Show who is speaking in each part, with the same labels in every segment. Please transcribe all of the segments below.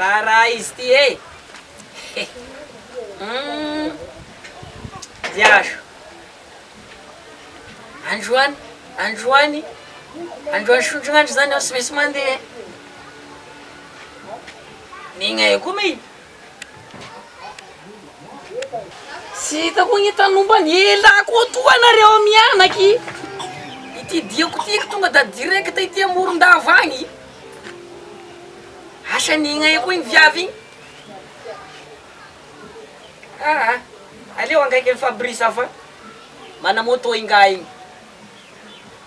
Speaker 1: Raha izy ty e. Diaso. Androany sondrognandro zany aho sy maintsy mandeha. Nigna koa mi. Sy hitako gny tanombany elako toa anareo mianaky. Ity diako tiky tonga da direct ity Morondava agny. Asa nigna koa igny viavy igny. Aleo angaiky ny Fabrice afa. Mana moto inga igny.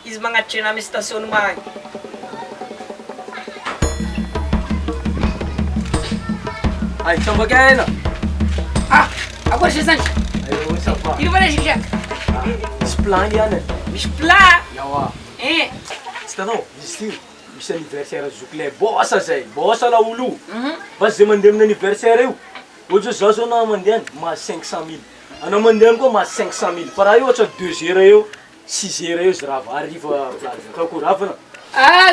Speaker 1: Izy magnatrena amy stationnement agny.
Speaker 2: Ay, tsamba kaya na.
Speaker 1: Agora siya saan?
Speaker 2: Ayun, isa pa.
Speaker 1: Hindi ba na siya?
Speaker 2: Misy plan yan eh.
Speaker 1: Misy pla!
Speaker 2: Yawa.
Speaker 1: Stanao,
Speaker 2: misy anniversaire zokilay bosa zay. Bosa la olo. Bas zay mandeha amin'ny anniversaire io. Ohatra zao zao na mandeha mas 500 000. Ana mandeha ko mas 500 000. Fa raha io ohatra 2 heures eo, 6 heures eo izy raha ariva plaza. Kako ravana.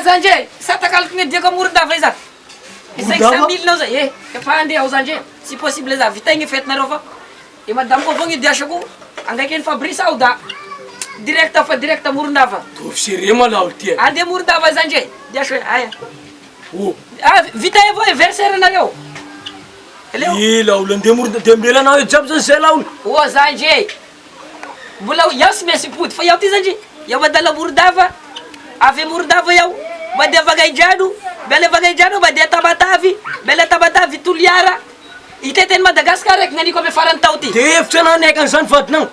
Speaker 1: Zanjay, sa takaloko nga diako Morondava iza. 500 000 nao zay. Efa andeha ao Zanjay. Si possible za, vita igny fetinareo fa. Madame ko avao gny diasako. Angaiky ny Fabrice aho da direct Morondava.
Speaker 2: Tovy sérieux malao ty.
Speaker 1: Andeha Morondava Zanjay. Diaso aya. Vita avao anniversaire nareo.
Speaker 2: Laolo andeha Morondava dembela anao io jiaby zany zay laolo.
Speaker 1: Zanjay. Mbola iaho sy maintsy pody fa iaho ty Zanjay. Iaho madala Morondava. Avy Morondava iaho. Mandeha Vagaidrano. Bela Vagaidrano mandeha Tamatavy. Bela Tamatavy Toliara. Iteteny Madagasikara raiky naniko ame farany tao ty.
Speaker 2: De hevitra anao naiky an'izany vadinao.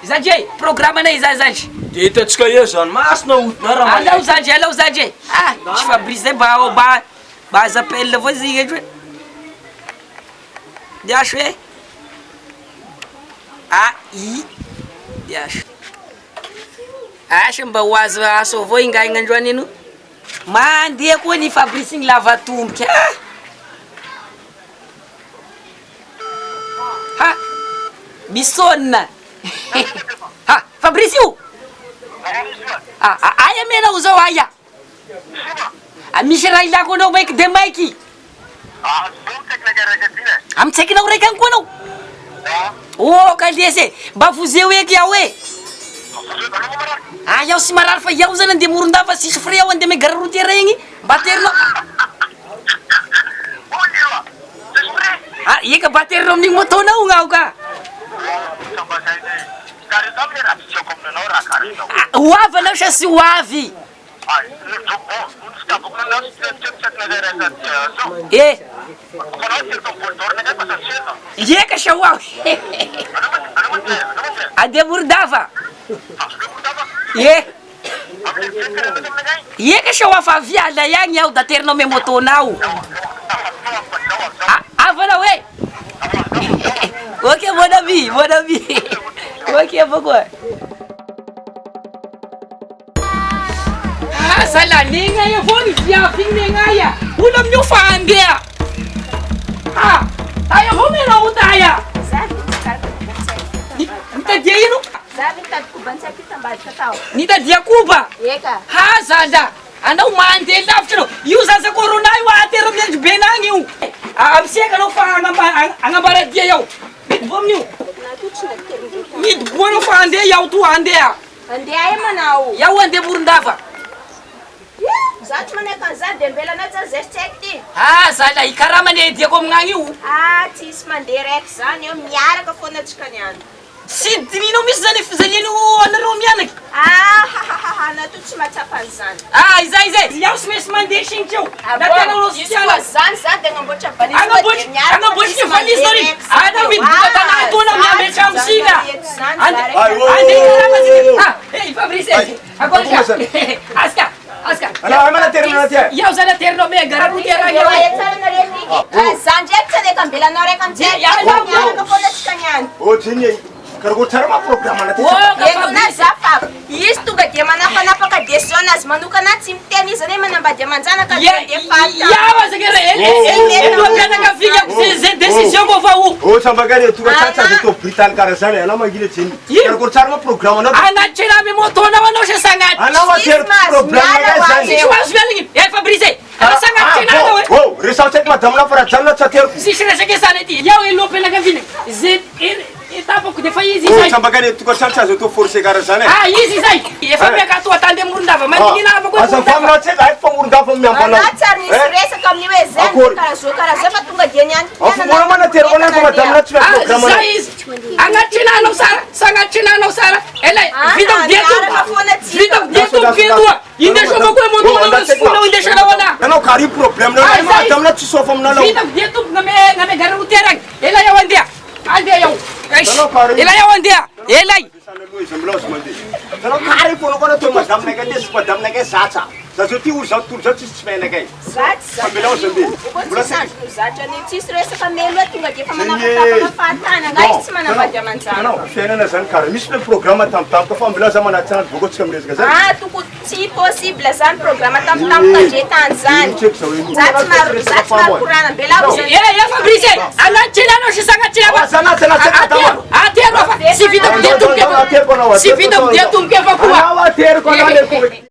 Speaker 1: Zanjay, programme anay zany Zanjay.
Speaker 2: De hitatsika eo zany masina hodina raha
Speaker 1: alao Zanjay. Misy Fabrice zay mba azo appel avao izy igny hoe. Diaso e. Diaso. Asa mba ho azo aso avao ingaigny androany ino. Mandeha koa ny Fabrice igny lava tomboky. Misonna. Fabrice io. Aya menao zao aya. Misy raha ilako anao maiky de maiky. Amitsaikinao raiky any koa anao. Kalese. Mba vozeo eky iaho e. Iaho sy marary fa iaho zany andeha Morondava sisy frais aho andeha ame gare routière igny. Mba aterinao. Eka baterinao amin'igny motonao gn'aho ka. Hoavy anao sa sy hoavy? Eka sa hoavy. Andeha Morondava. Eka sa hoavy avy ala ihany aho da aterinao ame motonao. Avy anao e. Ok, mon ami. Ok, pourquoi? Sala ninga ya voni viavi ninga ya. Ulam nyo fandia. Tayo humino utaya. Nita dia ino?
Speaker 3: Sabi kuban sa kitambal sa tao.
Speaker 1: Nita dia kuba.
Speaker 3: Yeka.
Speaker 1: Sala. Anao mande lavtro. Io sa corona io atero myanj benang io. Amsiaka no fa angambara dia yao. Bom niu. Mid bueno fa ande yao tu ande ya.
Speaker 3: Ande ay manao.
Speaker 1: Yao ande Morondava.
Speaker 3: Zat mané kan za dembela na za zestekti.
Speaker 1: Zala ikarama ne dia ko mngangi u.
Speaker 3: Tis manderek zan yo miara ka fona tskanyan.
Speaker 1: Sidinino misy zany fizaliano anareo mianaky.
Speaker 3: Na to tsy matsapan zany.
Speaker 1: Izay. Iaho sy maintsy mandeha sinitry eo.
Speaker 3: Zany zany de agnamboatra valizy.
Speaker 1: Agnamboatra valizy nao ry. Anao miboaka tanàna toana miametra amsika. Fabrice. Agora já. Aska.
Speaker 2: Ala mana terno natia.
Speaker 1: Iaho zany aterino ame gare routière
Speaker 3: Yo ay tsara na rin ni. Zany je tsane kan bela na rekam je. Miara ka fona tskanyan.
Speaker 2: Jini. Kargo tsara ma programa natia.
Speaker 3: Eno na zafa. Izy tonga dia manapanapaka desionazy manokana tsy miteny izy ane manambady amanjana ka de fata.
Speaker 1: Iaho zakara pianakaviga zay décision ko fa u.
Speaker 2: Sambagari tuga tsatsa de to brital karazany ala mangile jini. Kargo tsara ma programa na.
Speaker 1: Anatrena ame motona anao sa sangaty.
Speaker 2: Ana ma ter programa na zany.
Speaker 1: Fabrice. Ala sangaty na anao e.
Speaker 4: saotsaiky madame farajanona tsy ateriko
Speaker 1: sisy resaka sana ty iaho eloam-pianakaviana zay etapako defa izy zay
Speaker 4: tsambakany tokantrano tsy azo atao forcé karaha zany
Speaker 1: izy zay efa miakatoa tany Morondava mandignina avako
Speaker 4: azafaminao tsika haiko fa Morondava miambanao
Speaker 3: tsary misy resaka amin'ny hoe zany karaha zao fa tonga dia niany
Speaker 4: afomona manateriko anahy fa madame tsy miavy programme
Speaker 1: zay izy agnatinanao sara sagnatinanao sara elay vitako dietoko vietoa indesako koe motoanao sifona indesanao ana
Speaker 4: anao kary problème nao madame tsy sofa aminao lao
Speaker 1: vitako dietoko ngame gare routière elay yaho andeha yaho elay yaho andeha elay
Speaker 4: anao kary foana koa natao madame nakay te sy madame nakay zatsa zazao ty olo zao tontolo zao tsisy tsy mainakay ambelao zambe
Speaker 3: zatra ny tsisy resaka melo tonga dia efa manapatapana fahatany angazy tsy manambady amanjany
Speaker 4: anao fiainana zany kara misy le programme tampotampoka fa ambelao za manatsana boko atsika miresaka zany
Speaker 3: toko tsy possible zany programme tampotampoka dre tany zany za tsy maro korana ambelao
Speaker 1: Fabrice agnatinanao sy sagnatinava atero fa si vitako dia tomboka fa koa
Speaker 4: ateriko anao